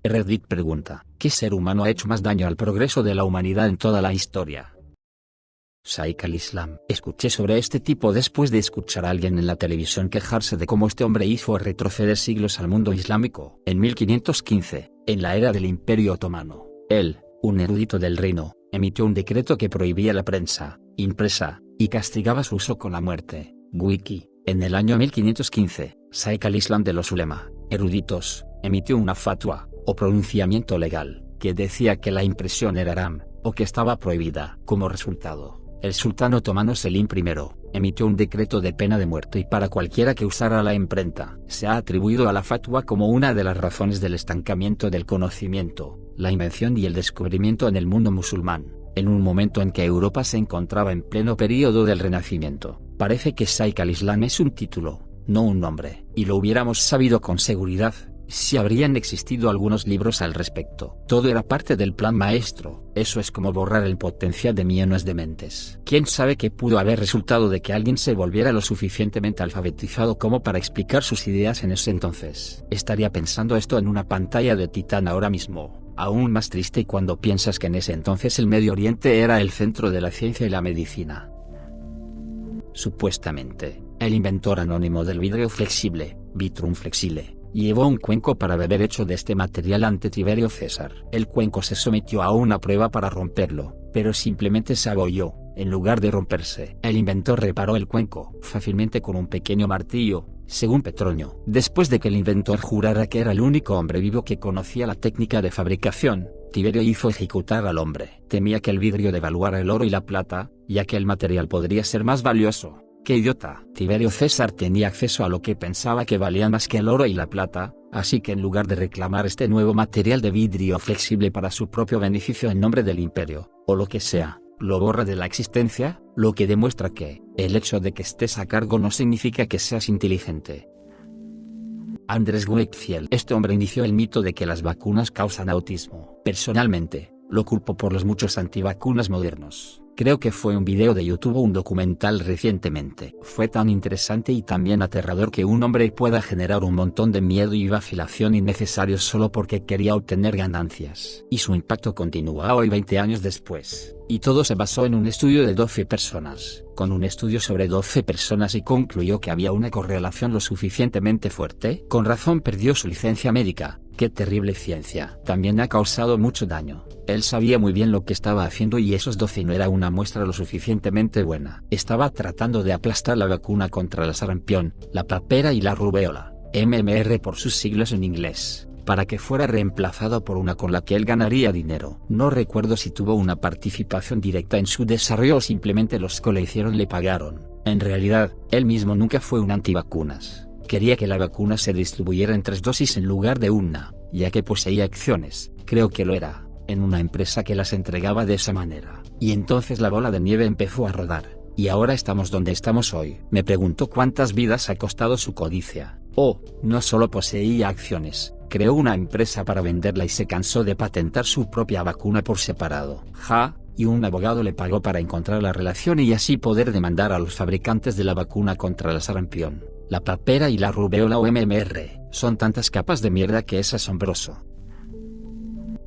Reddit pregunta, ¿qué ser humano ha hecho más daño al progreso de la humanidad en toda la historia? Shaikh al-Islam. Escuché sobre este tipo después de escuchar a alguien en la televisión quejarse de cómo este hombre hizo retroceder siglos al mundo islámico. En 1515, en la era del Imperio Otomano, él, un erudito del reino, emitió un decreto que prohibía la prensa impresa y castigaba su uso con la muerte. Wiki. En el año 1515, Shaikh al-Islam de los ulema, eruditos, emitió una fatwa, o pronunciamiento legal, que decía que la impresión era haram, o que estaba prohibida. Como resultado, el sultán otomano Selim I emitió un decreto de pena de muerte y para cualquiera que usara la imprenta. Se ha atribuido a la fatwa como una de las razones del estancamiento del conocimiento, la invención y el descubrimiento en el mundo musulmán, en un momento en que Europa se encontraba en pleno período del Renacimiento. Parece que Shaikh al-Islam es un título, no un nombre, y lo hubiéramos sabido con seguridad si habrían existido algunos libros al respecto. Todo era parte del plan maestro. Eso es como borrar el potencial de millones de mentes. ¿Quién sabe qué pudo haber resultado de que alguien se volviera lo suficientemente alfabetizado como para explicar sus ideas en ese entonces? Estaría pensando esto en una pantalla de Titán ahora mismo. Aún más triste cuando piensas que en ese entonces el Medio Oriente era el centro de la ciencia y la medicina. Supuestamente, el inventor anónimo del vidrio flexible, Vitrum flexile, llevó un cuenco para beber hecho de este material ante Tiberio César. El cuenco se sometió a una prueba para romperlo, pero simplemente se abolló, en lugar de romperse. El inventor reparó el cuenco fácilmente con un pequeño martillo, según Petronio. Después de que el inventor jurara que era el único hombre vivo que conocía la técnica de fabricación, Tiberio hizo ejecutar al hombre. Temía que el vidrio devaluara el oro y la plata, ya que el material podría ser más valioso. ¡Qué idiota! Tiberio César tenía acceso a lo que pensaba que valían más que el oro y la plata, así que en lugar de reclamar este nuevo material de vidrio flexible para su propio beneficio en nombre del imperio, o lo que sea, lo borra de la existencia, lo que demuestra que, el hecho de que estés a cargo no significa que seas inteligente. Andrés Wakefield. Este hombre inició el mito de que las vacunas causan autismo. Personalmente, lo culpo por los muchos antivacunas modernos. Creo que fue un video de YouTube o un documental recientemente. Fue tan interesante y también aterrador que un hombre pueda generar un montón de miedo y vacilación innecesarios solo porque quería obtener ganancias. Y su impacto continúa hoy 20 años después. Y todo se basó en un estudio de 12 personas, con un estudio sobre 12 personas y concluyó que había una correlación lo suficientemente fuerte. Con razón perdió su licencia médica. ¡Qué terrible ciencia! También ha causado mucho daño. Él sabía muy bien lo que estaba haciendo y esos 12 no era una muestra lo suficientemente buena. Estaba tratando de aplastar la vacuna contra el sarampión, la papera y la rubéola, MMR por sus siglas en inglés, para que fuera reemplazado por una con la que él ganaría dinero. No recuerdo si tuvo una participación directa en su desarrollo o simplemente los que le hicieron le pagaron. En realidad, él mismo nunca fue un antivacunas. Quería que la vacuna se distribuyera en 3 dosis en lugar de una, ya que poseía acciones, creo que lo era, en una empresa que las entregaba de esa manera. Y entonces la bola de nieve empezó a rodar, y ahora estamos donde estamos hoy. Me preguntó cuántas vidas ha costado su codicia. Oh, no solo poseía acciones, creó una empresa para venderla y se cansó de patentar su propia vacuna por separado. Y un abogado le pagó para encontrar la relación y así poder demandar a los fabricantes de la vacuna contra el sarampión, la papera y la rubéola o MMR. Son tantas capas de mierda que es asombroso.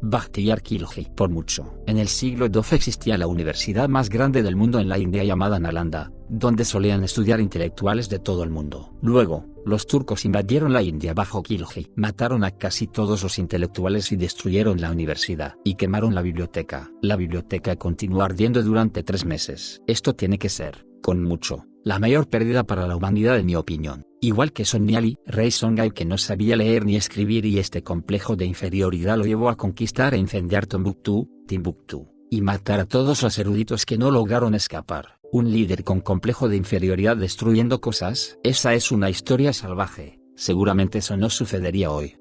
Bakhtiyar Khilji. Por mucho. En el siglo XII existía la universidad más grande del mundo en la India llamada Nalanda, donde solían estudiar intelectuales de todo el mundo. Luego, los turcos invadieron la India bajo Khilji, mataron a casi todos los intelectuales y destruyeron la universidad, y quemaron la biblioteca. La biblioteca continuó ardiendo durante 3 meses. Esto tiene que ser, con mucho, la mayor pérdida para la humanidad en mi opinión. Igual que Sonyali, rey Songhai que no sabía leer ni escribir y este complejo de inferioridad lo llevó a conquistar e incendiar Timbuktu, y matar a todos los eruditos que no lograron escapar. Un líder con complejo de inferioridad destruyendo cosas. Esa es una historia salvaje. Seguramente eso no sucedería hoy.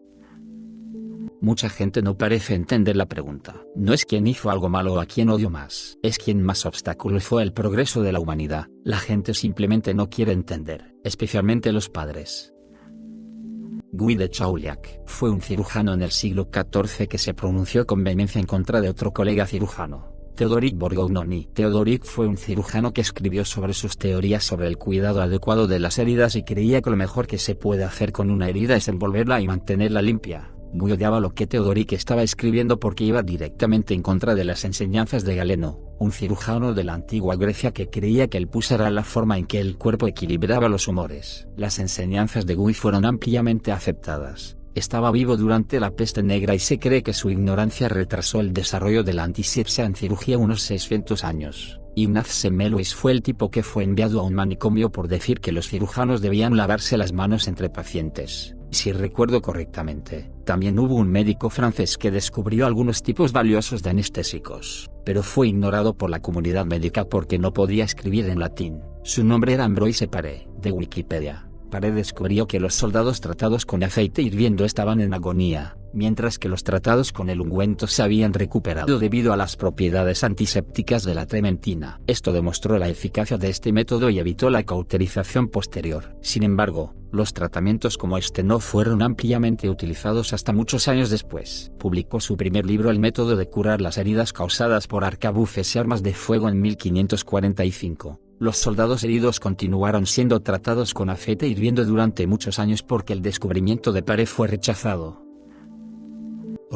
Mucha gente no parece entender la pregunta. No es quién hizo algo malo o a quién odio más. Es quién más obstáculo fue el progreso de la humanidad. La gente simplemente no quiere entender, especialmente los padres. Guy de Chauliac fue un cirujano en el siglo XIV que se pronunció con vehemencia en contra de otro colega cirujano, Theodoric Borgognoni. Theodoric fue un cirujano que escribió sobre sus teorías sobre el cuidado adecuado de las heridas y creía que lo mejor que se puede hacer con una herida es envolverla y mantenerla limpia. Guy odiaba lo que Teodoric estaba escribiendo porque iba directamente en contra de las enseñanzas de Galeno, un cirujano de la antigua Grecia que creía que el pus era la forma en que el cuerpo equilibraba los humores. Las enseñanzas de Guy fueron ampliamente aceptadas. Estaba vivo durante la peste negra y se cree que su ignorancia retrasó el desarrollo de la antisepsia en cirugía unos 600 años. Ignaz Semmelweis fue el tipo que fue enviado a un manicomio por decir que los cirujanos debían lavarse las manos entre pacientes. Si recuerdo correctamente, también hubo un médico francés que descubrió algunos tipos valiosos de anestésicos, pero fue ignorado por la comunidad médica porque no podía escribir en latín. Su nombre era Ambroise Paré, de Wikipedia. Paré descubrió que los soldados tratados con aceite hirviendo estaban en agonía, mientras que los tratados con el ungüento se habían recuperado debido a las propiedades antisépticas de la trementina. Esto demostró la eficacia de este método y evitó la cauterización posterior. Sin embargo, los tratamientos como este no fueron ampliamente utilizados hasta muchos años después. Publicó su primer libro El método de curar las heridas causadas por arcabuces y armas de fuego en 1545. Los soldados heridos continuaron siendo tratados con aceite hirviendo durante muchos años porque el descubrimiento de Paré fue rechazado.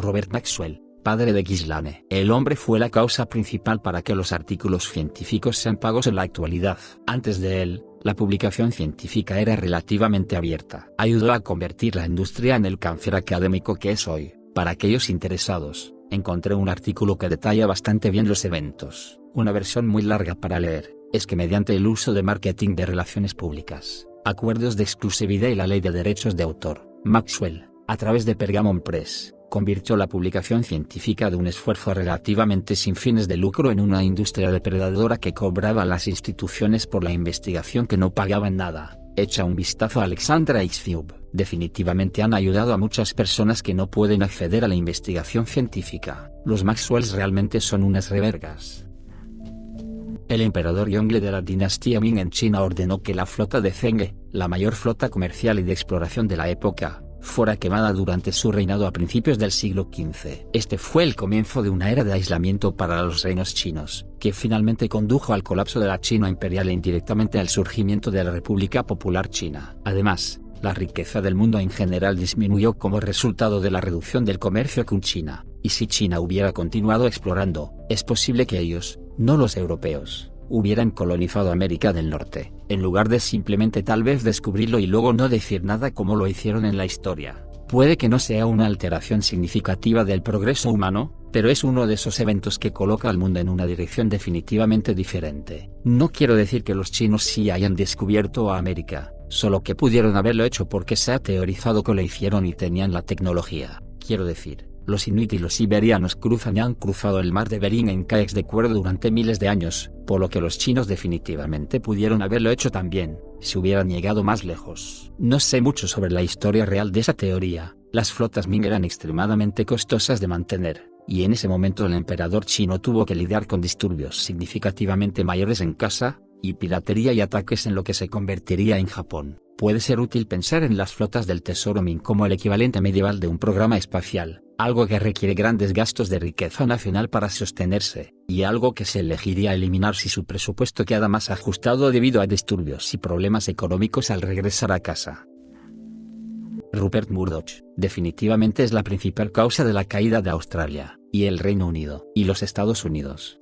Robert Maxwell, padre de Ghislaine. El hombre fue la causa principal para que los artículos científicos sean pagos en la actualidad. Antes de él, la publicación científica era relativamente abierta. Ayudó a convertir la industria en el cáncer académico que es hoy. Para aquellos interesados, encontré un artículo que detalla bastante bien los eventos. Una versión muy larga para leer. Es que mediante el uso de marketing de relaciones públicas, acuerdos de exclusividad y la ley de derechos de autor, Maxwell, a través de Pergamon Press, convirtió la publicación científica de un esfuerzo relativamente sin fines de lucro en una industria depredadora que cobraba a las instituciones por la investigación que no pagaban nada. Echa un vistazo a Alexandra Ixfiub. Definitivamente han ayudado a muchas personas que no pueden acceder a la investigación científica. Los Maxwells realmente son unas revergas. El emperador Yongle de la dinastía Ming en China ordenó que la flota de Zheng, la mayor flota comercial y de exploración de la época, fuera quemada durante su reinado a principios del siglo XV. Este fue el comienzo de una era de aislamiento para los reinos chinos, que finalmente condujo al colapso de la China imperial e indirectamente al surgimiento de la República Popular China. Además, la riqueza del mundo en general disminuyó como resultado de la reducción del comercio con China, y si China hubiera continuado explorando, es posible que ellos, no los europeos, hubieran colonizado América del Norte, en lugar de simplemente tal vez descubrirlo y luego no decir nada como lo hicieron en la historia. Puede que no sea una alteración significativa del progreso humano, pero es uno de esos eventos que coloca al mundo en una dirección definitivamente diferente. No quiero decir que los chinos sí hayan descubierto a América, solo que pudieron haberlo hecho porque se ha teorizado que lo hicieron y tenían la tecnología. Quiero decir, los inuit y los siberianos cruzan y han cruzado el mar de Bering en kayaks de cuero durante miles de años, por lo que los chinos definitivamente pudieron haberlo hecho también, si hubieran llegado más lejos. No sé mucho sobre la historia real de esa teoría. Las flotas Ming eran extremadamente costosas de mantener, y en ese momento el emperador chino tuvo que lidiar con disturbios significativamente mayores en casa, y piratería y ataques en lo que se convertiría en Japón. Puede ser útil pensar en las flotas del tesoro Ming como el equivalente medieval de un programa espacial, algo que requiere grandes gastos de riqueza nacional para sostenerse, y algo que se elegiría eliminar si su presupuesto queda más ajustado debido a disturbios y problemas económicos al regresar a casa. Rupert Murdoch, definitivamente es la principal causa de la caída de Australia, y el Reino Unido, y los Estados Unidos.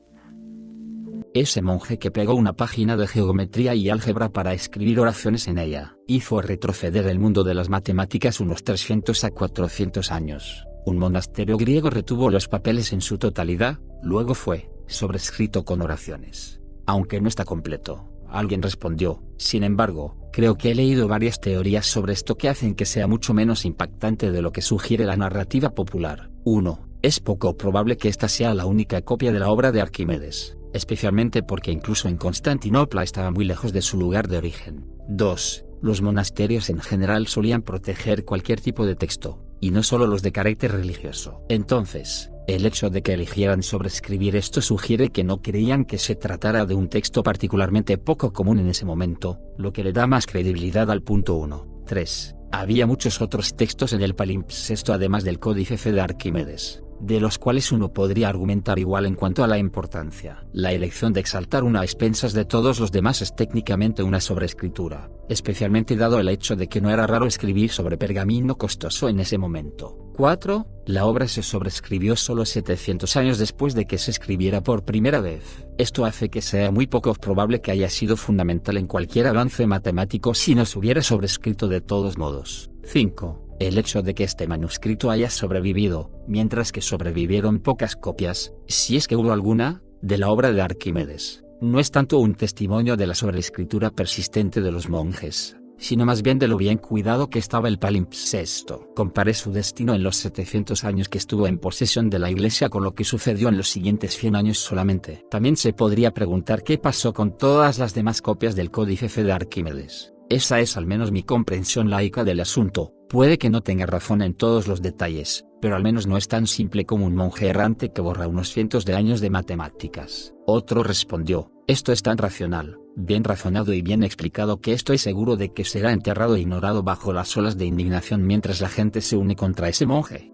Ese monje que pegó una página de geometría y álgebra para escribir oraciones en ella, hizo retroceder el mundo de las matemáticas unos 300 a 400 años. Un monasterio griego retuvo los papeles en su totalidad, luego fue sobrescrito con oraciones. Aunque no está completo, alguien respondió. Sin embargo, creo que he leído varias teorías sobre esto que hacen que sea mucho menos impactante de lo que sugiere la narrativa popular. 1. Es poco probable que esta sea la única copia de la obra de Arquímedes, especialmente porque incluso en Constantinopla estaba muy lejos de su lugar de origen. 2. Los monasterios en general solían proteger cualquier tipo de texto, y no solo los de carácter religioso. Entonces, el hecho de que eligieran sobreescribir esto sugiere que no creían que se tratara de un texto particularmente poco común en ese momento, lo que le da más credibilidad al punto 1. 3. Había muchos otros textos en el palimpsesto además del Códice Fe de Arquímedes, de los cuales uno podría argumentar igual en cuanto a la importancia. La elección de exaltar una a expensas de todos los demás es técnicamente una sobreescritura, especialmente dado el hecho de que no era raro escribir sobre pergamino costoso en ese momento. 4. La obra se sobreescribió solo 700 años después de que se escribiera por primera vez. Esto hace que sea muy poco probable que haya sido fundamental en cualquier avance matemático si no se hubiera sobrescrito de todos modos. 5. El hecho de que este manuscrito haya sobrevivido, mientras que sobrevivieron pocas copias, si es que hubo alguna, de la obra de Arquímedes, no es tanto un testimonio de la sobreescritura persistente de los monjes, sino más bien de lo bien cuidado que estaba el palimpsesto. Compare su destino en los 700 años que estuvo en posesión de la Iglesia con lo que sucedió en los siguientes 100 años solamente. También se podría preguntar qué pasó con todas las demás copias del Códice Fe de Arquímedes. Esa es al menos mi comprensión laica del asunto. Puede que no tenga razón en todos los detalles, pero al menos no es tan simple como un monje errante que borra unos cientos de años de matemáticas. Otro respondió: esto es tan racional, bien razonado y bien explicado que estoy seguro de que será enterrado e ignorado bajo las olas de indignación mientras la gente se une contra ese monje.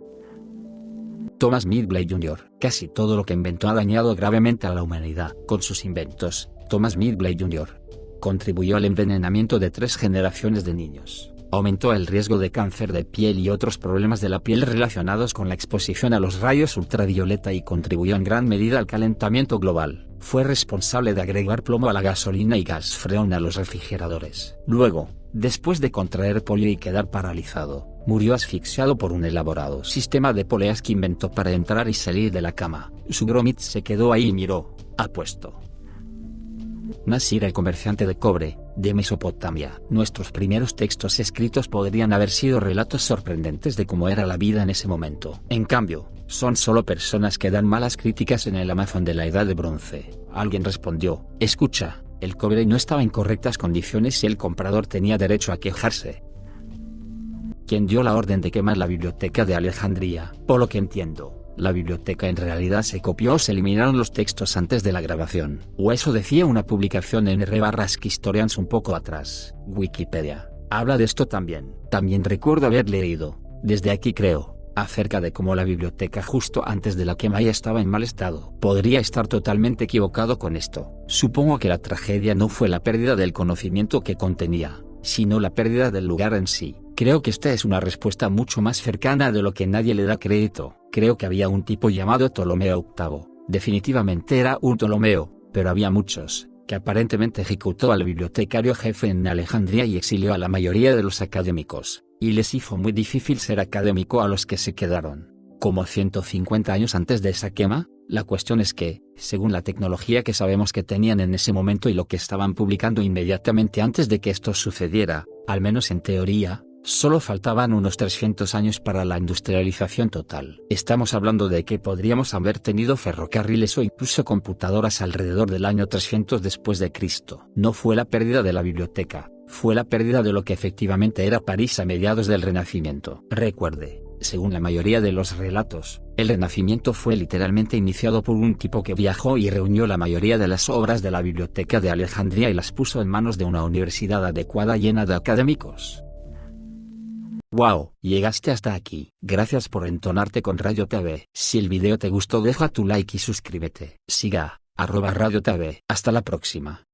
Thomas Midgley Jr. Casi todo lo que inventó ha dañado gravemente a la humanidad. Con sus inventos, Thomas Midgley Jr. contribuyó al envenenamiento de 3 generaciones de niños. Aumentó el riesgo de cáncer de piel y otros problemas de la piel relacionados con la exposición a los rayos ultravioleta y contribuyó en gran medida al calentamiento global. Fue responsable de agregar plomo a la gasolina y gas freón a los refrigeradores. Luego, después de contraer polio y quedar paralizado, murió asfixiado por un elaborado sistema de poleas que inventó para entrar y salir de la cama. Su gromit se quedó ahí y miró, apuesto. Nasir, el comerciante de cobre, de Mesopotamia. Nuestros primeros textos escritos podrían haber sido relatos sorprendentes de cómo era la vida en ese momento. En cambio, son solo personas que dan malas críticas en el Amazon de la Edad de Bronce. Alguien respondió: escucha, el cobre no estaba en correctas condiciones y el comprador tenía derecho a quejarse. ¿Quién dio la orden de quemar la biblioteca de Alejandría? Por lo que entiendo, la biblioteca en realidad se copió o se eliminaron los textos antes de la grabación. O eso decía una publicación en r/Historians un poco atrás. Wikipedia habla de esto también. También recuerdo haber leído, desde aquí creo, acerca de cómo la biblioteca justo antes de la quema ya estaba en mal estado. Podría estar totalmente equivocado con esto. Supongo que la tragedia no fue la pérdida del conocimiento que contenía, sino la pérdida del lugar en sí. Creo que esta es una respuesta mucho más cercana de lo que nadie le da crédito. Creo que había un tipo llamado Ptolomeo VIII, definitivamente era un Ptolomeo, pero había muchos, que aparentemente ejecutó al bibliotecario jefe en Alejandría y exilió a la mayoría de los académicos, y les hizo muy difícil ser académico a los que se quedaron. Como 150 años antes de esa quema, la cuestión es que, según la tecnología que sabemos que tenían en ese momento y lo que estaban publicando inmediatamente antes de que esto sucediera, al menos en teoría, solo faltaban unos 300 años para la industrialización total. Estamos hablando de que podríamos haber tenido ferrocarriles o incluso computadoras alrededor del año 300 después de Cristo. No fue la pérdida de la biblioteca, fue la pérdida de lo que efectivamente era París a mediados del Renacimiento. Recuerde, según la mayoría de los relatos, el Renacimiento fue literalmente iniciado por un tipo que viajó y reunió la mayoría de las obras de la biblioteca de Alejandría y las puso en manos de una universidad adecuada llena de académicos. Wow, llegaste hasta aquí. Gracias por entonarte con Radio TV. Si el video te gustó, deja tu like y suscríbete. Siga @Radio TV. Hasta la próxima.